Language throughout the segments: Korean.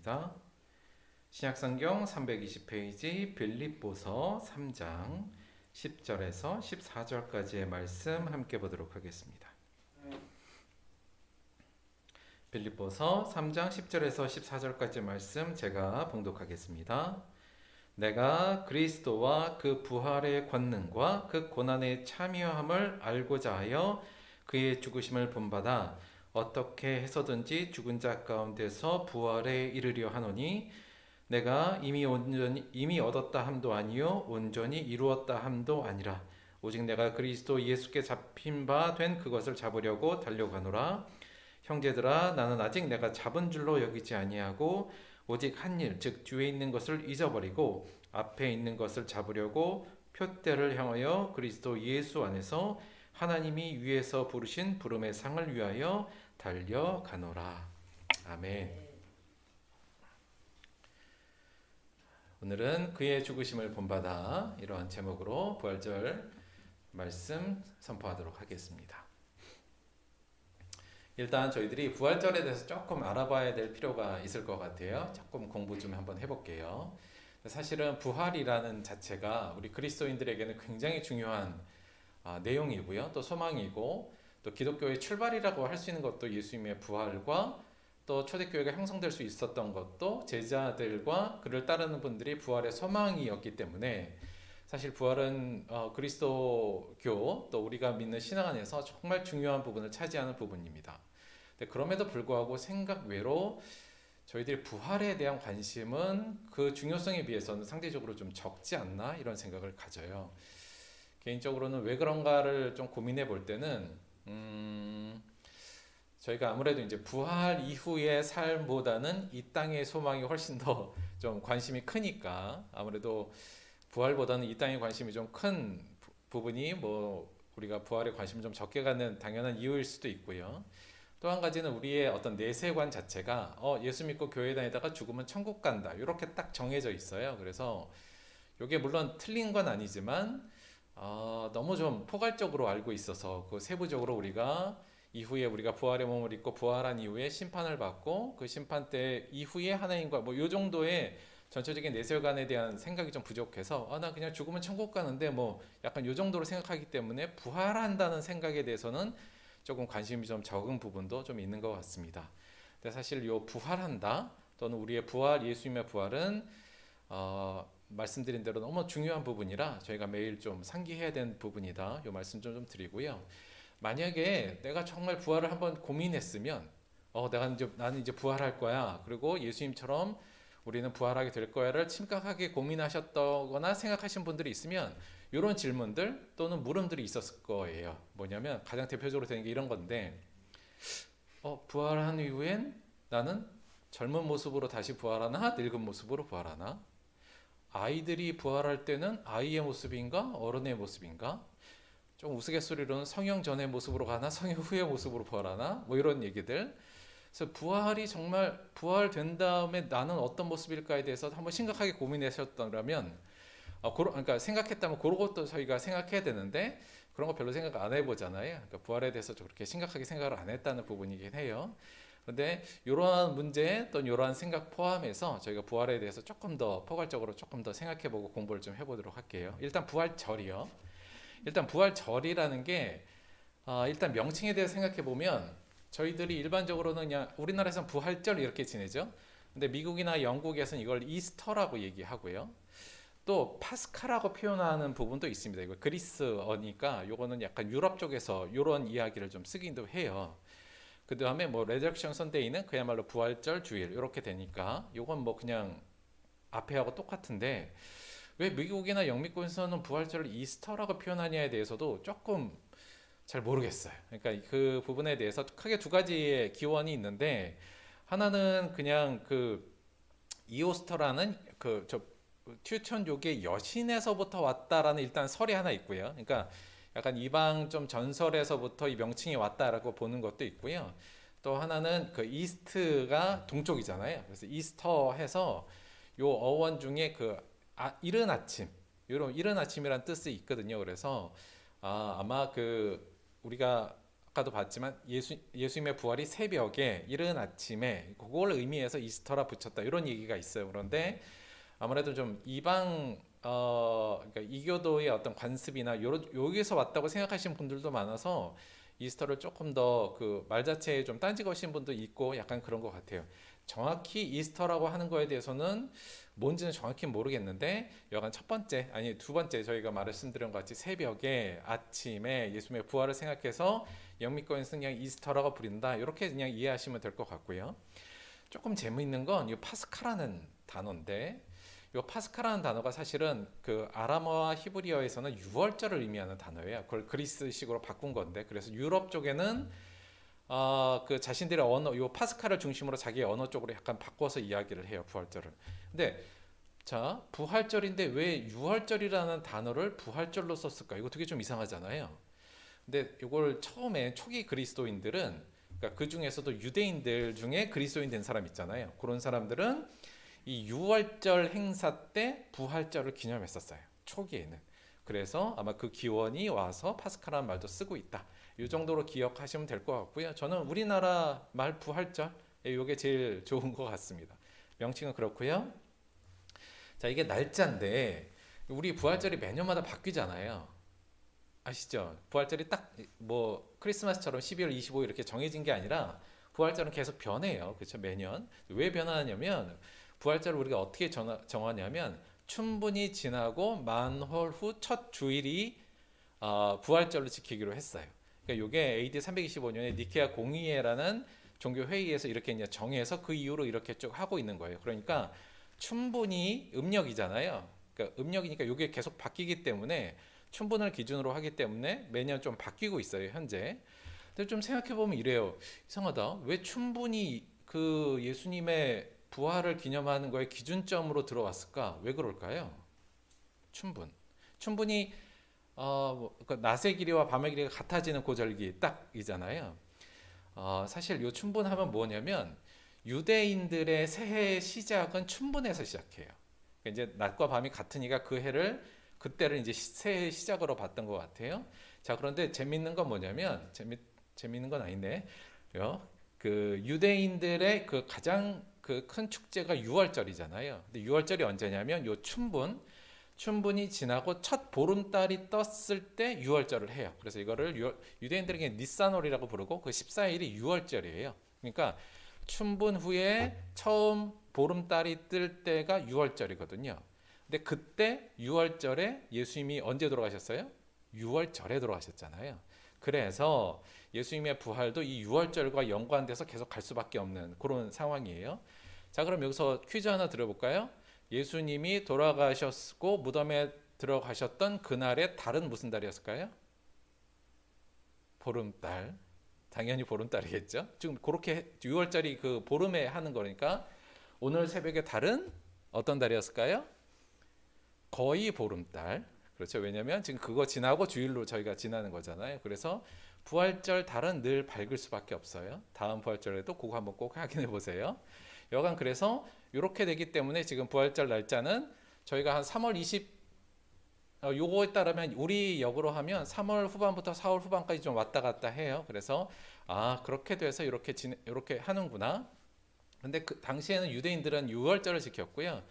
하겠습니다. 신약성경 320페이지 빌립보서 3장 10절에서 14절까지의 말씀 함께 보도록 하겠습니다. 빌립보서 3장 10절에서 14절까지 말씀 제가 봉독하겠습니다. 내가 그리스도와 그 부활의 권능과 그 고난의 참여함을 알고자 하여 그의 죽으심을 본받아 어떻게 해서든지 죽은 자 가운데서 부활에 이르려 하노니 내가 이미 얻었다 함도 아니요 온전히 이루었다 함도 아니라 오직 내가 그리스도 예수께 잡힌 바 된 그것을 잡으려고 달려가노라. 형제들아, 나는 아직 내가 잡은 줄로 여기지 아니하고 오직 한 일, 즉 뒤에 있는 것을 잊어버리고 앞에 있는 것을 잡으려고 표대를 향하여 그리스도 예수 안에서 하나님이 위에서 부르신 부름의 상을 위하여 달려가노라. 아멘. 오늘은 그의 죽으심을 본받아 이러한 제목으로 부활절 말씀 선포하도록 하겠습니다. 일단 저희들이 부활절에 대해서 조금 알아봐야 될 필요가 있을 것 같아요. 조금 공부 좀 한번 해볼게요. 사실은 부활이라는 자체가 우리 그리스도인들에게는 굉장히 중요한 내용이고요. 또 소망이고 또 기독교의 출발이라고 할 수 있는 것도 예수님의 부활과 또 초대교회가 형성될 수 있었던 것도 제자들과 그를 따르는 분들이 부활의 소망이었기 때문에 사실 부활은 그리스도교 또 우리가 믿는 신앙 안에서 정말 중요한 부분을 차지하는 부분입니다. 그럼에도 불구하고 생각 외로 저희들이 부활에 대한 관심은 그 중요성에 비해서는 상대적으로 좀 적지 않나 이런 생각을 가져요. 개인적으로는 왜 그런가를 좀 고민해 볼 때는 저희가 아무래도 이제 부활 이후의 삶보다는 이 땅의 소망이 훨씬 더 좀 관심이 크니까 아무래도 부활보다는 이 땅에 관심이 좀 큰 부분이 뭐 우리가 부활에 관심을 좀 적게 갖는 당연한 이유일 수도 있고요. 또 한 가지는 우리의 어떤 내세관 자체가 예수 믿고 교회 다니다가 죽으면 천국 간다 이렇게 딱 정해져 있어요. 그래서 이게 물론 틀린 건 아니지만 너무 좀 포괄적으로 알고 있어서 그 세부적으로 우리가 이후에 우리가 부활의 몸을 입고 부활한 이후에 심판을 받고 그 심판 때 이후에 하나님과 뭐 요 정도의 전체적인 내세관에 대한 생각이 좀 부족해서 나 그냥 죽으면 천국 가는데 뭐 약간 요 정도로 생각하기 때문에 부활한다는 생각에 대해서는 조금 관심이 좀 적은 부분도 좀 있는 것 같습니다. 근데 사실 요 부활한다 또는 우리의 부활, 예수님의 부활은 말씀드린 대로 너무 중요한 부분이라 저희가 매일 좀 상기해야 되는 부분이다. 요 말씀 좀 드리고요. 만약에 내가 정말 부활을 한번 고민했으면 나는 이제 부활할 거야. 그리고 예수님처럼 우리는 부활하게 될 거야를 심각하게 고민하셨거나 생각하신 분들이 있으면 이런 질문들 또는 물음들이 있었을 거예요. 뭐냐면 가장 대표적으로 되는 게 이런 건데 부활한 이후엔 나는 젊은 모습으로 다시 부활하나 늙은 모습으로 부활하나? 아이들이 부활할 때는 아이의 모습인가 어른의 모습인가? 좀 우스갯소리로는 성형 전의 모습으로 가나 성형 후의 모습으로 부활하나? 뭐 이런 얘기들. 그래서 부활이 정말 부활된 다음에 나는 어떤 모습일까에 대해서 한번 심각하게 고민하셨더라면 그러니까 생각했다면 그런 것도 저희가 생각해야 되는데 그런 거 별로 생각 안 해보잖아요. 그러니까 부활에 대해서 그렇게 심각하게 생각을 안 했다는 부분이긴 해요. 그런데 이러한 문제 또 이러한 생각 포함해서 저희가 부활에 대해서 조금 더 포괄적으로 조금 더 생각해보고 공부를 좀 해보도록 할게요. 일단 부활절이요. 일단 부활절이라는 게 일단 명칭에 대해서 생각해 보면 저희들이 일반적으로는 그냥 우리나라에서는 부활절 이렇게 지내죠. 근데 미국이나 영국에서는 이걸 이스터라고 얘기하고요. 또 파스카라고 표현하는 부분도 있습니다. 이거 그리스어니까 요거는 약간 유럽 쪽에서 이런 이야기를 좀 쓰기도 해요. 그 다음에 뭐 레저렉션 선데이는 그야말로 부활절 주일 이렇게 되니까 요건 뭐 그냥 앞에 하고 똑같은데 왜 미국이나 영미권에서는 부활절을 이스터라고 표현하냐에 대해서도 조금 잘 모르겠어요. 그러니까 그 부분에 대해서 크게 두 가지의 기원이 있는데 하나는 그냥 그 이오스터라는 저 튜천족의 여신에서부터 왔다라는 일단 설이 하나 있고요. 그러니까 약간 이방 좀 전설에서부터 이 명칭이 왔다라고 보는 것도 있고요. 또 하나는 그 이스트가 동쪽이잖아요. 그래서 이스터 해서 요 어원 중에 이른 아침, 이런 이른 아침이라는 뜻이 있거든요. 그래서 아마 우리가 아까도 봤지만 예수님의 부활이 새벽에 이른 아침에 그걸 의미해서 이스터라 붙였다 이런 얘기가 있어요. 그런데 아무래도 좀 이방 그러니까 이교도의 어떤 관습이나 여기서 왔다고 생각하시는 분들도 많아서 이스터를 조금 더 그 말 자체에 좀 딴지거신 분도 있고 약간 그런 것 같아요. 정확히 이스터라고 하는 거에 대해서는 뭔지는 정확히 모르겠는데 여간 첫 번째 아니 두 번째 저희가 말씀드린 것 같이 새벽에 아침에 예수님의 부활을 생각해서 영미권에서는 그냥 이스터라고 부른다 이렇게 그냥 이해하시면 될 것 같고요. 조금 재미있는 건 이 파스카라는 단어인데 이 파스카라는 단어가 사실은 그 아람어와 히브리어에서는 유월절을 의미하는 단어예요. 그걸 그리스식으로 바꾼 건데 그래서 유럽 쪽에는 그 자신들의 언어, 요 파스칼을 중심으로 자기의 언어 쪽으로 약간 바꿔서 이야기를 해요, 부활절을. 근데 자, 부활절인데 왜 유월절이라는 단어를 부활절로 썼을까? 이거 되게 좀 이상하잖아요. 근데 이걸 처음에 초기 그리스도인들은 그러니까 그 중에서도 유대인들 중에 그리스도인 된 사람 있잖아요. 그런 사람들은 이 유월절 행사 때 부활절을 기념했었어요. 초기에는. 그래서 아마 그 기원이 와서 파스칼이라는 말도 쓰고 있다. 이 정도로 기억하시면 될 것 같고요. 저는 우리나라 말 부활절 이게 제일 좋은 것 같습니다. 명칭은 그렇고요. 자, 이게 날짜인데 우리 부활절이 매년마다 바뀌잖아요. 아시죠? 부활절이 딱 뭐 크리스마스처럼 12월 25일 이렇게 정해진 게 아니라 부활절은 계속 변해요. 그렇죠? 매년. 왜 변하냐면 부활절을 우리가 어떻게 정하냐면 춘분이 지나고 만월 후 첫 주일이 부활절로 지키기로 했어요. 그러니까 이게 AD 325년에 니케아 공의회라는 종교 회의에서 이렇게 이제 정해서 그 이후로 이렇게 쭉 하고 있는 거예요. 그러니까 춘분이 음력이잖아요. 그러니까 음력이니까 이게 계속 바뀌기 때문에 춘분을 기준으로 하기 때문에 매년 좀 바뀌고 있어요, 현재. 근데 좀 생각해 보면 이래요. 이상하다. 왜 춘분이 그 예수님의 부활을 기념하는 거에 기준점으로 들어왔을까? 왜 그럴까요? 춘분. 춘분이 그 낮의 길이와 밤의 길이가 같아지는 고절기 딱이잖아요. 사실 요 춘분하면 뭐냐면 유대인들의 새해 시작은 춘분에서 시작해요. 그러니까 이제 낮과 밤이 같으니까 그 해를 그때를 이제 새해 시작으로 봤던 것 같아요. 자, 그런데 재밌는 건 뭐냐면 재밌는 건 아닌데 그 유대인들의 그 가장 그 큰 축제가 유월절이잖아요. 근데 유월절이 언제냐면 요 춘분이 지나고 첫 보름달이 떴을 때 유월절을 해요. 그래서 이거를 유대인들에게 니산월이라고 부르고 그 14일이 유월절이에요. 그러니까 춘분 후에 처음 보름달이 뜰 때가 유월절이거든요. 근데 그때 유월절에 예수님이 언제 돌아가셨어요? 유월절에 돌아가셨잖아요. 그래서 예수님의 부활도 이 유월절과 연관돼서 계속 갈 수밖에 없는 그런 상황이에요. 자, 그럼 여기서 퀴즈 하나 들어볼까요? 예수님이 돌아가셨고 무덤에 들어가셨던 그날의 달은 무슨 달이었을까요? 보름달. 당연히 보름달이겠죠. 지금 그렇게 6월짜리 그 보름에 하는 거니까 오늘 새벽의 달은 어떤 달이었을까요? 거의 보름달. 그렇죠. 왜냐하면 지금 그거 지나고 주일로 저희가 지나는 거잖아요. 그래서 부활절 달은 늘 밝을 수밖에 없어요. 다음 부활절에도 그거 한번 꼭 확인해 보세요. 여간 그래서 이렇게 되기 때문에 지금 부활절 날짜는 저희가 한 3월 20 요거에 따르면 우리 역으로 하면 3월 후반부터 4월 후반까지 좀 왔다 갔다 해요. 그래서 그렇게 돼서 이렇게 하는구나. 근데 그 당시에는 유대인들은 유월절을 지켰고요.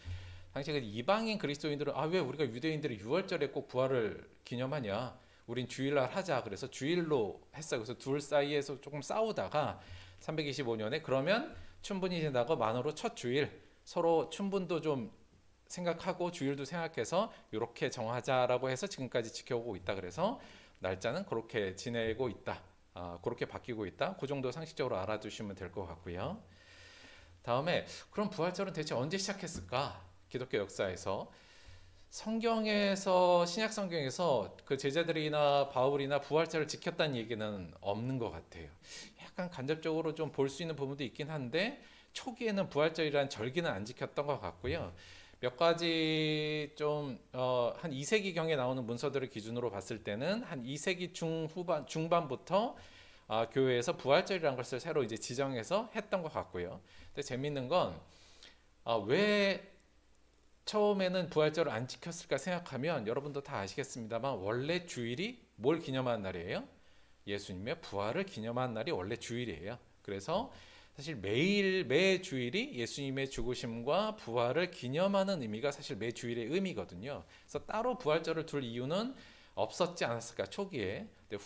당시 그 이방인 그리스도인들은 왜 우리가 유대인들이 유월절에 꼭 부활을 기념하냐? 우린 주일날 하자. 그래서 주일로 했어요. 그래서 둘 사이에서 조금 싸우다가 325년에 그러면 춘분이 지나고 만으로 첫 주일 서로 춘분도 좀 생각하고 주일도 생각해서 이렇게 정하자라고 해서 지금까지 지켜오고 있다. 그래서 날짜는 그렇게 지내고 있다. 그렇게 바뀌고 있다. 그 정도 상식적으로 알아두시면 될 것 같고요. 다음에 그럼 부활절은 대체 언제 시작했을까? 기독교 역사에서 성경에서 신약 성경에서 그 제자들이나 바울이나 부활절을 지켰다는 얘기는 없는 것 같아요. 약간 간접적으로 좀 볼 수 있는 부분도 있긴 한데 초기에는 부활절이라는 절기는 안 지켰던 것 같고요. 몇 가지 좀 한 2세기 경에 나오는 문서들을 기준으로 봤을 때는 한 2세기 중반부터 교회에서 부활절이라는 것을 새로 이제 지정해서 했던 것 같고요. 근데 재밌는 건 왜 처음에는 부활절을 안 지켰을까 생각하면 여러분도 다 아시겠습니다만 원래 주일이 뭘 기념하는 날이에요? 예수님의 부활을 기념하는 날이 원래 주일이에요. 그래서 사실 매 주일이 예수님의 죽으심과 부활을 기념하는 의미가 사실 매 주일의 의미거든요. 그래서 따로 부활절을 둘 이유는 없었지 않았을까 초기에. 근데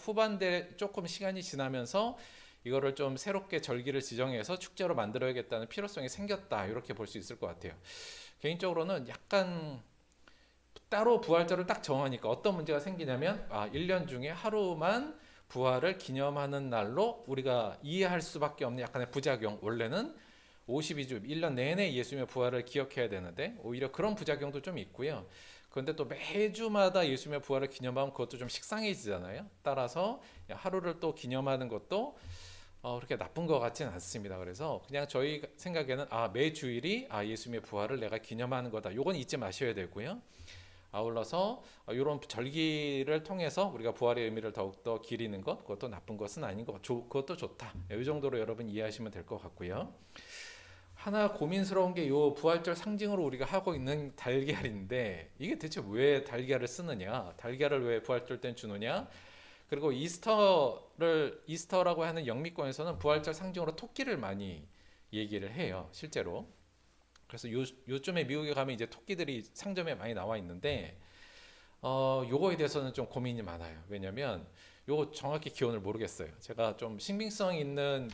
후반대 조금 시간이 지나면서 이거를 좀 새롭게 절기를 지정해서 축제로 만들어야겠다는 필요성이 생겼다, 이렇게 볼 수 있을 것 같아요. 개인적으로는 약간 따로 부활절을 딱 정하니까 어떤 문제가 생기냐면 1년 중에 하루만 부활을 기념하는 날로 우리가 이해할 수밖에 없는 약간의 부작용. 원래는 52주 1년 내내 예수님의 부활을 기억해야 되는데 오히려 그런 부작용도 좀 있고요. 그런데 또 매주마다 예수님의 부활을 기념하면 그것도 좀 식상해지잖아요. 따라서 하루를 또 기념하는 것도 그렇게 나쁜 것 같지는 않습니다. 그래서 그냥 저희 생각에는 매 주일이 예수님의 부활을 내가 기념하는 거다. 요건 잊지 마셔야 되고요. 아울러서 이런 절기를 통해서 우리가 부활의 의미를 더욱더 기리는 것, 그것도 나쁜 것은 아닌 것, 그것도 좋다. 이 정도로 여러분 이해하시면 될 것 같고요. 하나 고민스러운 게 요 부활절 상징으로 우리가 하고 있는 달걀인데 이게 대체 왜 달걀을 쓰느냐? 달걀을 왜 부활절 땐 주느냐? 그리고 이스터라고 하는 영미권에서는 부활절 상징으로 토끼를 많이 얘기를 해요, 실제로. 그래서 요즘에 미국에 가면 이제 토끼들이 상점에 많이 나와 있는데 요거에 대해서는 좀 고민이 많아요. 왜냐면 요거 정확히 기원을 모르겠어요. 제가 좀 신빙성 있는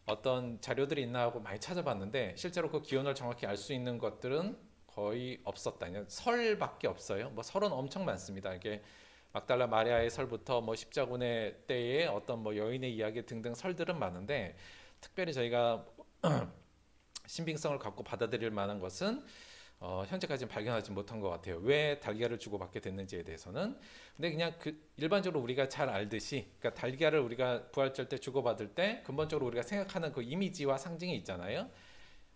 어떤 자료들이 있나 하고 많이 찾아봤는데 실제로 그 기원을 정확히 알 수 있는 것들은 거의 없었다. 그냥 설밖에 없어요. 뭐 설은 엄청 많습니다. 이게 막달라 마리아의 설부터 뭐 십자군의 때의 어떤 뭐 여인의 이야기 등등 설들은 많은데 특별히 저희가 신빙성을 갖고 받아들일 만한 것은 현재까지는 발견하지 못한 것 같아요. 왜 달걀을 주고받게 됐는지에 대해서는. 근데 그냥 일반적으로 우리가 잘 알듯이, 그러니까 달걀을 우리가 부활절 때 주고받을 때 근본적으로 우리가 생각하는 그 이미지와 상징이 있잖아요.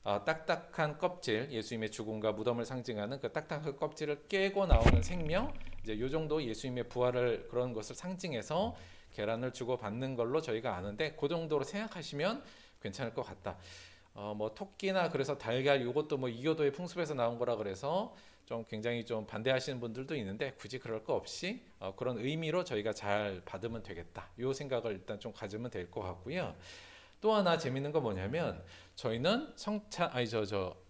딱딱한 껍질, 예수님의 죽음과 무덤을 상징하는 그 딱딱한 껍질을 깨고 나오는 생명, 이제 요 정도 예수님의 부활을 그런 것을 상징해서 계란을 주고받는 걸로 저희가 아는데 그 정도로 생각하시면 괜찮을 것 같다. 뭐 토끼나 그래서 달걀 이것도 뭐 이교도의 풍습에서 나온 거라 그래서 좀 굉장히 좀 반대하시는 분들도 있는데 굳이 그럴 거 없이 그런 의미로 저희가 잘 받으면 되겠다. 이 생각을 일단 좀 가지면 될 것 같고요. 또 하나 재밌는 거 뭐냐면 저희는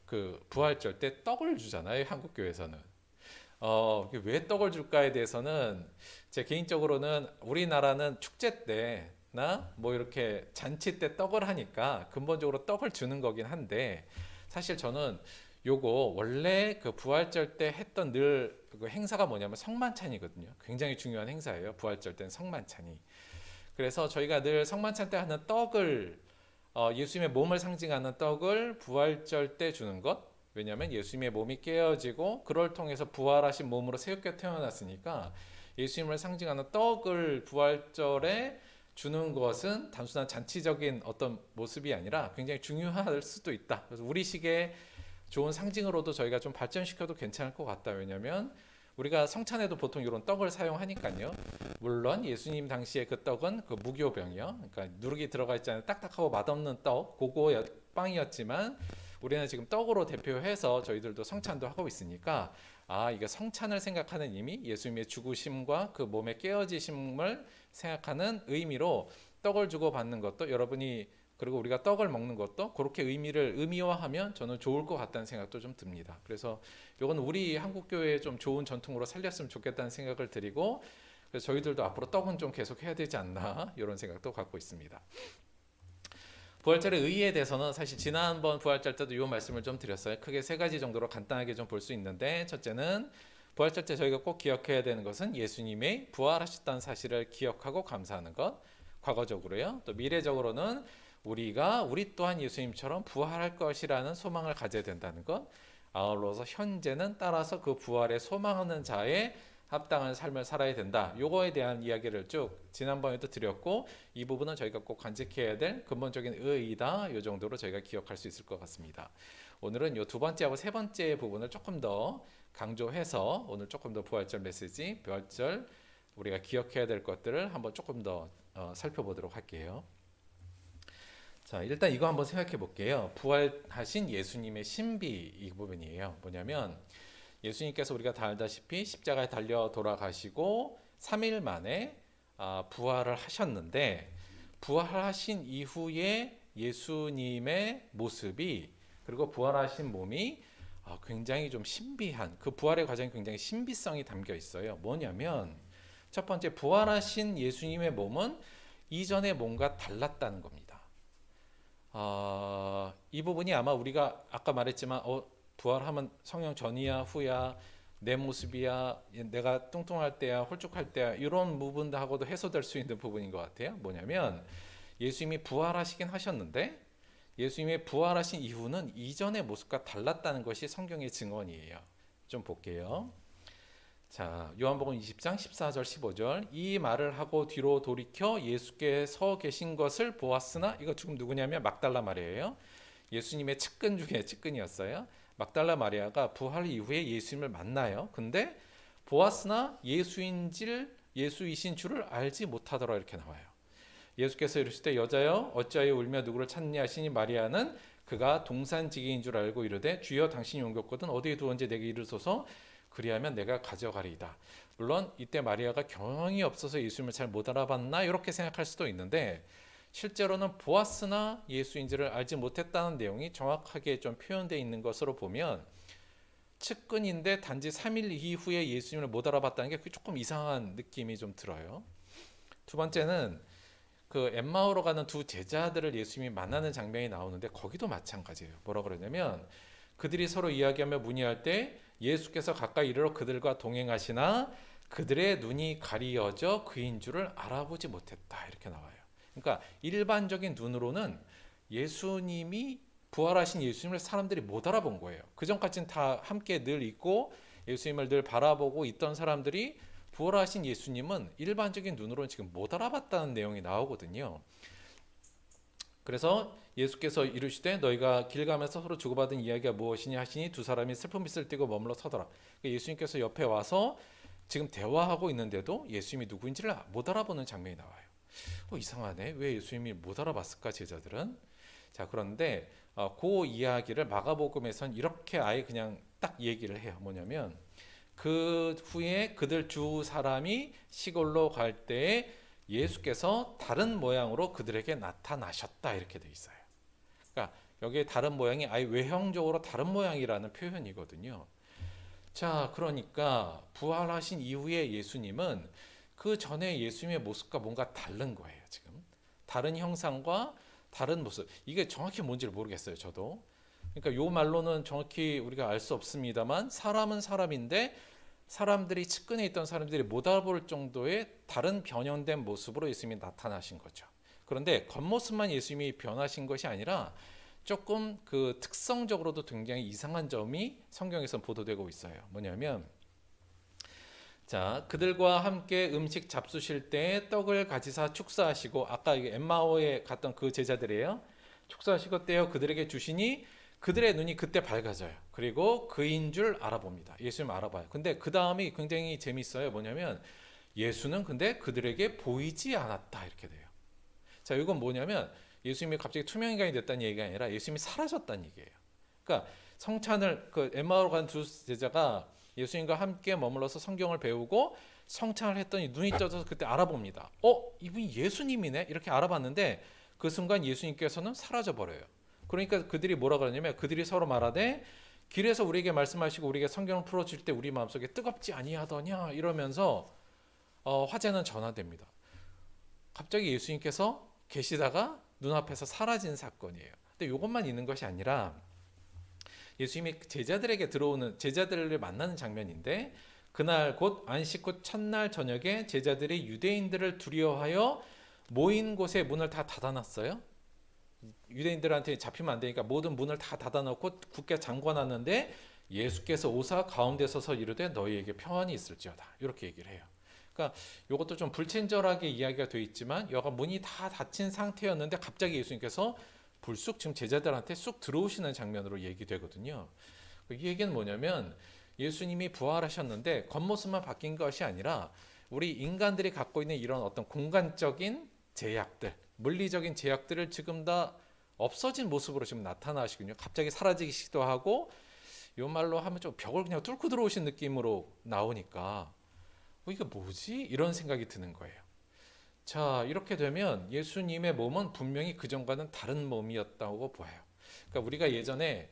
그 부활절 때 떡을 주잖아요. 한국 교회에서는. 왜 떡을 줄까에 대해서는 제 개인적으로는 우리나라는 축제 때나 뭐 이렇게 잔치 때 떡을 하니까 근본적으로 떡을 주는 거긴 한데 사실 저는 요거 원래 그 부활절 때 했던 늘 그 행사가 뭐냐면 성만찬이거든요. 굉장히 중요한 행사예요. 부활절 때는 성만찬이. 그래서 저희가 늘 성만찬 때 하는 떡을 예수님의 몸을 상징하는 떡을 부활절 때 주는 것. 왜냐하면 예수님의 몸이 깨어지고 그걸 통해서 부활하신 몸으로 새롭게 태어났으니까 예수님을 상징하는 떡을 부활절에 주는 것은 단순한 잔치적인 어떤 모습이 아니라 굉장히 중요할 수도 있다. 그래서 우리식의 좋은 상징으로도 저희가 좀 발전시켜도 괜찮을 것 같다. 왜냐하면 우리가 성찬에도 보통 이런 떡을 사용하니까요. 물론 예수님 당시에 그 떡은 그 무교병이요. 그러니까 누룩이 들어가 있지 않은 딱딱하고 맛없는 떡, 그거 빵이었지만 우리는 지금 떡으로 대표해서 저희들도 성찬도 하고 있으니까 이게 성찬을 생각하는 의미, 예수님의 죽으심과 그 몸의 깨어지심을 생각하는 의미로 떡을 주고 받는 것도 여러분이 그리고 우리가 떡을 먹는 것도 그렇게 의미화하면 저는 좋을 것 같다는 생각도 좀 듭니다. 그래서 이건 우리 한국 교회의 좀 좋은 전통으로 살렸으면 좋겠다는 생각을 드리고 그래서 저희들도 앞으로 떡은 좀 계속 해야 되지 않나 이런 생각도 갖고 있습니다. 부활절의 의의에 대해서는 사실 지난번 부활절 때도 이 말씀을 좀 드렸어요. 크게 세 가지 정도로 간단하게 좀 볼 수 있는데 첫째는 부활절 때 저희가 꼭 기억해야 되는 것은 예수님의 부활하셨다는 사실을 기억하고 감사하는 것. 과거적으로요. 또 미래적으로는 우리 또한 예수님처럼 부활할 것이라는 소망을 가져야 된다는 것. 아울러서 현재는 따라서 그 부활에 소망하는 자의 합당한 삶을 살아야 된다. 요거에 대한 이야기를 쭉 지난번에도 드렸고 이 부분은 저희가 꼭 간직해야 될 근본적인 의의다. 요 정도로 저희가 기억할 수 있을 것 같습니다. 오늘은 요 두 번째하고 세 번째 부분을 조금 더 강조해서 오늘 조금 더 부활절 메시지, 부활절 우리가 기억해야 될 것들을 한번 조금 더 살펴보도록 할게요. 자, 일단 이거 한번 생각해 볼게요. 부활하신 예수님의 신비 이 부분이에요. 뭐냐면 예수님께서 우리가 다 알다시피 십자가에 달려 돌아가시고 3일 만에 부활을 하셨는데 부활하신 이후에 예수님의 모습이 그리고 부활하신 몸이 굉장히 좀 신비한 그 부활의 과정이 굉장히 신비성이 담겨 있어요. 뭐냐면 첫 번째 부활하신 예수님의 몸은 이전의 몸과 달랐다는 겁니다. 이 부분이 아마 우리가 아까 말했지만 부활하면 성령 전이야 후야 내 모습이야 내가 뚱뚱할 때야 홀쭉할 때야 이런 부분하고도 해소될 수 있는 부분인 것 같아요. 뭐냐면 예수님이 부활하시긴 하셨는데 예수님이 부활하신 이후는 이전의 모습과 달랐다는 것이 성경의 증언이에요. 좀 볼게요. 자, 요한복음 20장 14절 15절 이 말을 하고 뒤로 돌이켜 예수께 서 계신 것을 보았으나 이거 지금 누구냐면 막달라 마리아예요. 예수님의 측근 중에 측근이었어요. 막달라 마리아가 부활 이후에 예수님을 만나요. 근데 보았으나 예수이신 줄을 알지 못하더라 이렇게 나와요. 예수께서 이르시되 여자여 어찌하여 울며 누구를 찾느냐 하시니 마리아는 그가 동산지기인 줄 알고 이르되 주여 당신이 옮겼거든 어디에 두었는지 내게 이르소서 그리하면 내가 가져가리이다. 물론 이때 마리아가 경험이 없어서 예수님을 잘 못 알아봤나 이렇게 생각할 수도 있는데 실제로는 보았으나 예수인지를 알지 못했다는 내용이 정확하게 좀 표현되어 있는 것으로 보면 측근인데 단지 3일 이후에 예수님을 못 알아봤다는 게 조금 이상한 느낌이 좀 들어요. 두 번째는 그 엠마오로 가는 두 제자들을 예수님이 만나는 장면이 나오는데 거기도 마찬가지예요. 뭐라 그러냐면 그들이 서로 이야기하며 문의할 때 예수께서 가까이 이르러 그들과 동행하시나 그들의 눈이 가리어져 그인 줄을 알아보지 못했다 이렇게 나와요. 그러니까 일반적인 눈으로는 예수님이 부활하신 예수님을 사람들이 못 알아본 거예요. 그전까지는 다 함께 늘 있고 예수님을 늘 바라보고 있던 사람들이 부활하신 예수님은 일반적인 눈으로는 지금 못 알아봤다는 내용이 나오거든요. 그래서 예수께서 이르시되 너희가 길 가면서 서로 주고받은 이야기가 무엇이냐 하시니 두 사람이 슬픈 빛을 띠고 머물러 서더라. 예수님께서 옆에 와서 지금 대화하고 있는데도 예수님이 누구인지를 못 알아보는 장면이 나와요. 이상하네. 왜 예수님이 못 알아봤을까 제자들은? 자 그런데 그 이야기를 마가복음에선 이렇게 아예 그냥 딱 얘기를 해요. 뭐냐면 그 후에 그들 두 사람이 시골로 갈 때에 예수께서 다른 모양으로 그들에게 나타나셨다 이렇게 돼 있어요. 그러니까 여기에 다른 모양이 아예 외형적으로 다른 모양이라는 표현이거든요. 자, 그러니까 부활하신 이후에 예수님은 그 전에 예수님의 모습과 뭔가 다른 거예요. 지금 다른 형상과 다른 모습. 이게 정확히 뭔지를 모르겠어요. 저도. 그러니까 요 말로는 정확히 우리가 알 수 없습니다만 사람은 사람인데 사람들이 측근에 있던 사람들이 못 알아볼 정도의 다른 변형된 모습으로 예수님이 나타나신 거죠. 그런데 겉모습만 예수님이 변하신 것이 아니라 조금 그 특성적으로도 굉장히 이상한 점이 성경에서 보도되고 있어요. 뭐냐면 자 그들과 함께 음식 잡수실 때 떡을 가지사 축사하시고 아까 엠마오에 갔던 그 제자들이에요. 축사하시고 떼어 그들에게 주시니 그들의 눈이 그때 밝아져요. 그리고 그인 줄 알아봅니다. 예수님 알아봐요. 근데 그 다음이 굉장히 재밌어요. 뭐냐면 예수는 근데 그들에게 보이지 않았다 이렇게 돼요. 자, 이건 뭐냐면 예수님이 갑자기 투명 인간이 됐다는 얘기가 아니라 예수님이 사라졌다는 얘기예요. 그러니까 성찬을 그 엠마오로 간 두 제자가 예수님과 함께 머물러서 성경을 배우고 성찬을 했더니 눈이 떠져서 그때 알아봅니다. 이분이 예수님이네 이렇게 알아봤는데 그 순간 예수님께서는 사라져 버려요. 그러니까 그들이 뭐라 그러냐면 그들이 서로 말하되 길에서 우리에게 말씀하시고 우리에게 성경을 풀어줄 때 우리 마음속에 뜨겁지 아니하더냐 이러면서 화제는 전화됩니다. 갑자기 예수님께서 계시다가 눈앞에서 사라진 사건이에요. 근데 이것만 있는 것이 아니라 예수님이 제자들에게 들어오는 제자들을 만나는 장면인데 그날 곧 안식 후 첫날 저녁에 제자들이 유대인들을 두려워하여 모인 곳의 문을 다 닫아놨어요. 유대인들한테 잡히면 안 되니까 모든 문을 다 닫아놓고 굳게 잠궈놨는데 예수께서 오사 가운데 서서 이르되 너희에게 평안이 있을지어다 이렇게 얘기를 해요. 그러니까 이것도 좀 불친절하게 이야기가 되어 있지만 여가 문이 다 닫힌 상태였는데 갑자기 예수님께서 불쑥 지금 제자들한테 쑥 들어오시는 장면으로 얘기되거든요. 이 얘기는 뭐냐면 예수님이 부활하셨는데 겉모습만 바뀐 것이 아니라 우리 인간들이 갖고 있는 이런 어떤 공간적인 제약들 물리적인 제약들을 지금 다 없어진 모습으로 지금 나타나시군요. 갑자기 사라지기도 하고 이 말로 하면 좀 벽을 그냥 뚫고 들어오신 느낌으로 나오니까 이게 뭐지? 이런 생각이 드는 거예요. 자, 이렇게 되면 예수님의 몸은 분명히 그전과는 다른 몸이었다고 보여요. 그러니까 우리가 예전에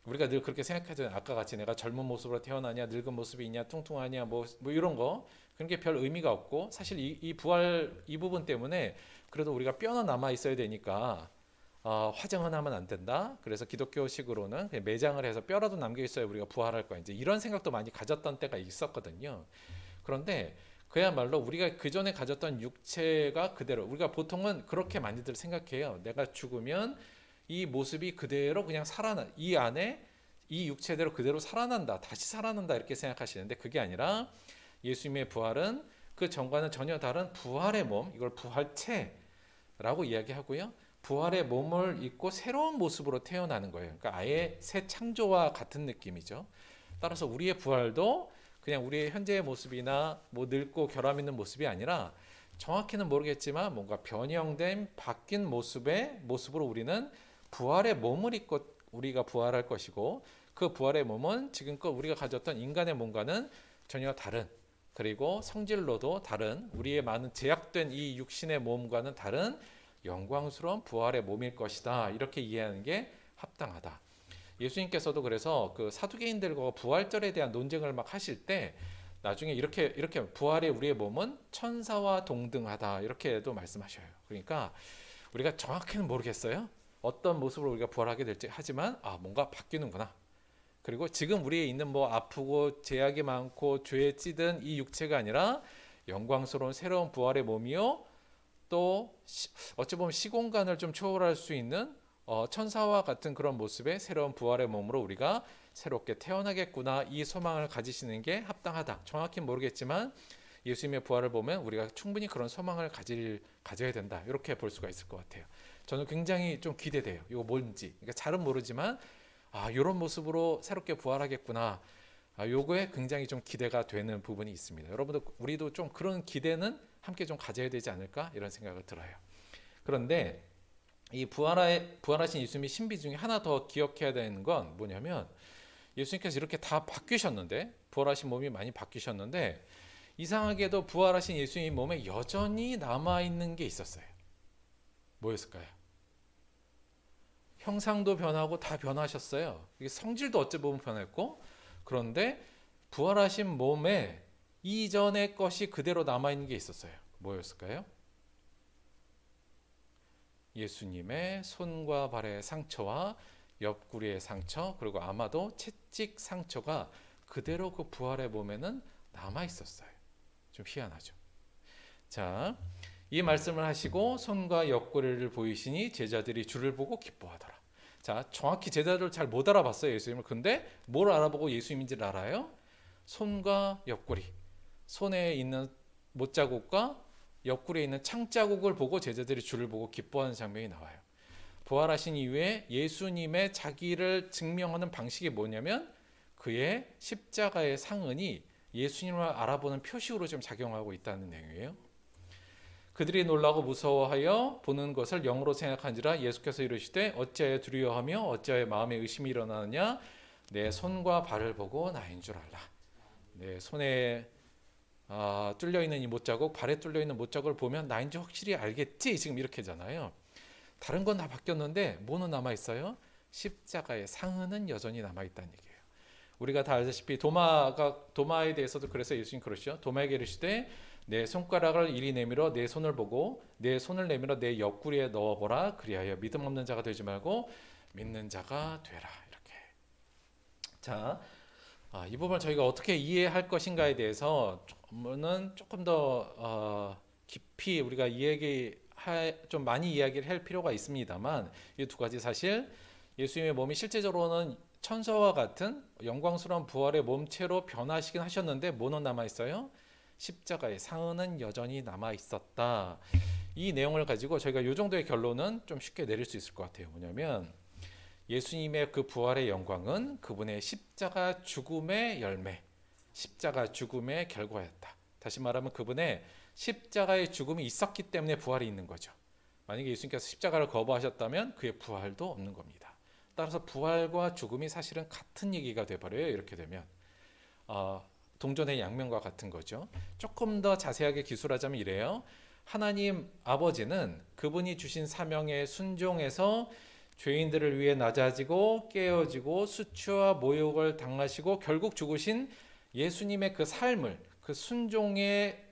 우리가 늘 그렇게 생각하잖아요. 아까 같이 내가 젊은 모습으로 태어나냐, 늙은 모습이 있냐, 뚱뚱하냐, 뭐 이런 거 그런 게 별 의미가 없고 사실 이 부활 이 부분 때문에 그래도 우리가 뼈는 남아 있어야 되니까 화장은 하면 안 된다. 그래서 기독교식으로는 그냥 매장을 해서 뼈라도 남겨 있어야 우리가 부활할 거야. 이제 이런 생각도 많이 가졌던 때가 있었거든요. 그런데 그야말로 우리가 그 전에 가졌던 육체가 그대로 우리가 보통은 그렇게 많이들 생각해요. 내가 죽으면 이 모습이 그대로 그냥 이 안에 이 육체대로 그대로 살아난다. 다시 살아난다. 이렇게 생각하시는데 그게 아니라 예수님의 부활은 그 전과는 전혀 다른 부활의 몸, 이걸 부활체라고 이야기하고요. 부활의 몸을 입고 새로운 모습으로 태어나는 거예요. 그러니까 아예 새 창조와 같은 느낌이죠. 따라서 우리의 부활도 그냥 우리의 현재의 모습이나 뭐 늙고 결함 있는 모습이 아니라 정확히는 모르겠지만 뭔가 변형된 바뀐 모습으로 우리는 부활의 몸을 입고 우리가 부활할 것이고 그 부활의 몸은 지금껏 우리가 가졌던 인간의 몸과는 전혀 다른 그리고 성질로도 다른 우리의 많은 제약된 이 육신의 몸과는 다른 영광스러운 부활의 몸일 것이다. 이렇게 이해하는 게 합당하다. 예수님께서도 그래서 그 사두개인들과 부활절에 대한 논쟁을 막 하실 때 나중에 이렇게 부활의 우리의 몸은 천사와 동등하다 이렇게도 말씀하셔요. 그러니까 우리가 정확히는 모르겠어요. 어떤 모습으로 우리가 부활하게 될지 하지만 뭔가 바뀌는구나. 그리고 지금 우리에 있는 뭐 아프고 제약이 많고 죄에 찌든 이 육체가 아니라 영광스러운 새로운 부활의 몸이요. 또 어찌 보면 시공간을 좀 초월할 수 있는 천사와 같은 그런 모습의 새로운 부활의 몸으로 우리가 새롭게 태어나겠구나 이 소망을 가지시는 게 합당하다. 정확히 모르겠지만 예수님의 부활을 보면 우리가 충분히 그런 소망을 가져야 된다. 이렇게 볼 수가 있을 것 같아요. 저는 굉장히 좀 기대돼요. 이거 뭔지. 그러니까 잘은 모르지만 이런 모습으로 새롭게 부활하겠구나. 요거에 굉장히 좀 기대가 되는 부분이 있습니다. 여러분들 우리도 좀 그런 기대는 함께 좀 가져야 되지 않을까 이런 생각을 들어요. 그런데 이 부활하신 예수님의 신비 중에 하나 더 기억해야 되는 건 뭐냐면 예수님께서 이렇게 다 바뀌셨는데 부활하신 몸이 많이 바뀌셨는데 이상하게도 부활하신 예수님 몸에 여전히 남아있는 게 있었어요. 뭐였을까요? 형상도 변하고 다 변하셨어요. 이게 성질도 어찌 보면 변했고 그런데 부활하신 몸에 이전의 것이 그대로 남아있는 게 있었어요. 뭐였을까요? 예수님의 손과 발의 상처와 옆구리의 상처 그리고 아마도 채찍 상처가 그대로 그 부활의 몸에는 남아 있었어요. 좀 희한하죠. 자, 이 말씀을 하시고 손과 옆구리를 보이시니 제자들이 주를 보고 기뻐하더라. 자, 정확히 제자들 잘 못 알아봤어요 예수님을. 근데 뭘 알아보고 예수님인지를 알아요? 손과 옆구리, 손에 있는 못자국과 옆구리에 있는 창자국을 보고 제자들이 주를 보고 기뻐하는 장면이 나와요. 부활하신 이후에 예수님의 자기를 증명하는 방식이 뭐냐면 그의 십자가의 상흔이 예수님을 알아보는 표식으로 좀 작용하고 있다는 내용이에요. 그들이 놀라고 무서워하여 보는 것을 영으로 생각한지라 예수께서 이르시되 어찌하여 두려워하며 어찌하여 마음에 의심이 일어나느냐 내 손과 발을 보고 나인 줄 알라. 내 손에 뚫려 있는 이 못자국, 발에 뚫려 있는 못자국을 보면 나인지 확실히 알겠지. 지금 이렇게잖아요. 다른 건 다 바뀌었는데 뭐는 남아 있어요? 십자가의 상흔은 여전히 남아 있다는 얘기예요. 우리가 다 알다시피 도마에 대해서도 그래서 예수님 그러시죠. 도마에게 이르시되 내 손가락을 이리 내밀어 내 손을 보고 내 손을 내밀어 내 옆구리에 넣어보라. 그리하여 믿음 없는 자가 되지 말고 믿는 자가 되라. 이렇게. 자, 이 부분을 저희가 어떻게 이해할 것인가에 대해서 조금 더 깊이 우리가 좀 많이 이야기를 할 필요가 있습니다만 이 두 가지 사실 예수님의 몸이 실제적으로는 천사와 같은 영광스러운 부활의 몸체로 변화하시긴 하셨는데 뭐는 남아 있어요? 십자가의 상흔은 여전히 남아 있었다. 이 내용을 가지고 저희가 이 정도의 결론은 좀 쉽게 내릴 수 있을 것 같아요. 뭐냐면 예수님의 그 부활의 영광은 그분의 십자가 죽음의 열매, 십자가 죽음의 결과였다. 다시 말하면 그분의 십자가의 죽음이 있었기 때문에 부활이 있는 거죠. 만약에 예수님께서 십자가를 거부하셨다면 그의 부활도 없는 겁니다. 따라서 부활과 죽음이 사실은 같은 얘기가 돼버려요. 이렇게 되면 동전의 양면과 같은 거죠. 조금 더 자세하게 기술하자면 이래요. 하나님 아버지는 그분이 주신 사명에 순종해서 죄인들을 위해 낮아지고 깨어지고 수치와 모욕을 당하시고 결국 죽으신 예수님의 그 삶을, 그 순종의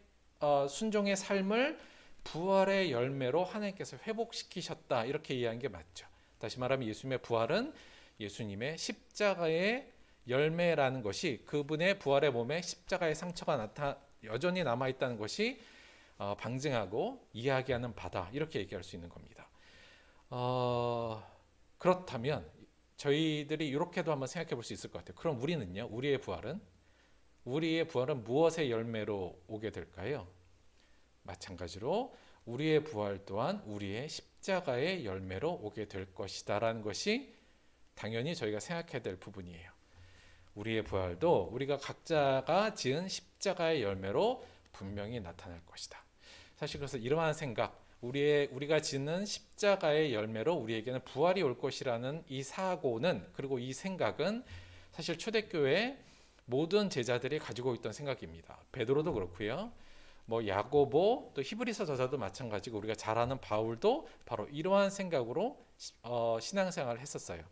삶을 부활의 열매로 하나님께서 회복시키셨다, 이렇게 이해한 게 맞죠. 다시 말하면 예수님의 부활은 예수님의 십자가의 열매라는 것이, 그분의 부활의 몸에 십자가의 상처가 여전히 남아있다는 것이 방증하고 이야기하는 바다, 이렇게 얘기할 수 있는 겁니다. 그렇다면 저희들이 이렇게도 한번 생각해 볼 수 있을 것 같아요. 그럼 우리는요? 우리의 부활은 무엇의 열매로 오게 될까요? 마찬가지로 우리의 부활 또한 우리의 십자가의 열매로 오게 될 것이다라는 것이 당연히 저희가 생각해야 될 부분이에요. 우리의 부활도 우리가 각자가 지은 십자가의 열매로 분명히 나타날 것이다. 사실 그래서 이러한 생각, 우리가 짓는 십자가의 열매로 우리에게는 부활이 올 것이라는 이 사고는, 그리고 이 생각은 사실 초대교회 모든 제자들이 가지고 있던 생각입니다. 베드로도 그렇고요. 야고보, 또 히브리서 저자도 마찬가지고, 우리가 잘 아는 바울도 바로 이러한 생각으로 신앙생활을 했었어요.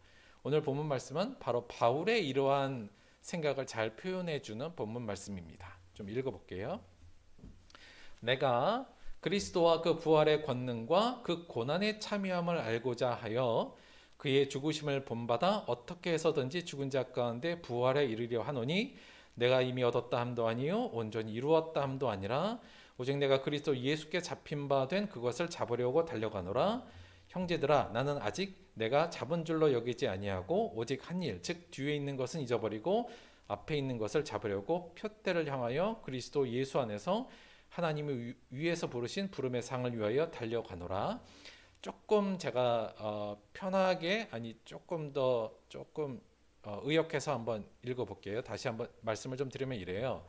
오늘 본문 말씀은 바로 바울의 이러한 생각을 잘 표현해 주는 본문 말씀입니다. 좀 읽어볼게요. 내가 그리스도와 그 부활의 권능과 그 고난의 참여함을 알고자 하여 그의 죽으심을 본받아 어떻게 해서든지 죽은 자 가운데 부활에 이르려 하노니, 내가 이미 얻었다 함도 아니요 온전히 이루었다 함도 아니라 오직 내가 그리스도 예수께 잡힌 바 된 그것을 잡으려고 달려가노라. 형제들아, 나는 아직 내가 잡은 줄로 여기지 아니하고 오직 한 일, 즉 뒤에 있는 것은 잊어버리고 앞에 있는 것을 잡으려고 표대를 향하여 그리스도 예수 안에서 하나님이 위에서 부르신 부름의 상을 위하여 달려가노라. 조금 제가 편하게, 조금 의역해서 한번 읽어볼게요. 다시 한번 말씀을 좀 드리면 이래요.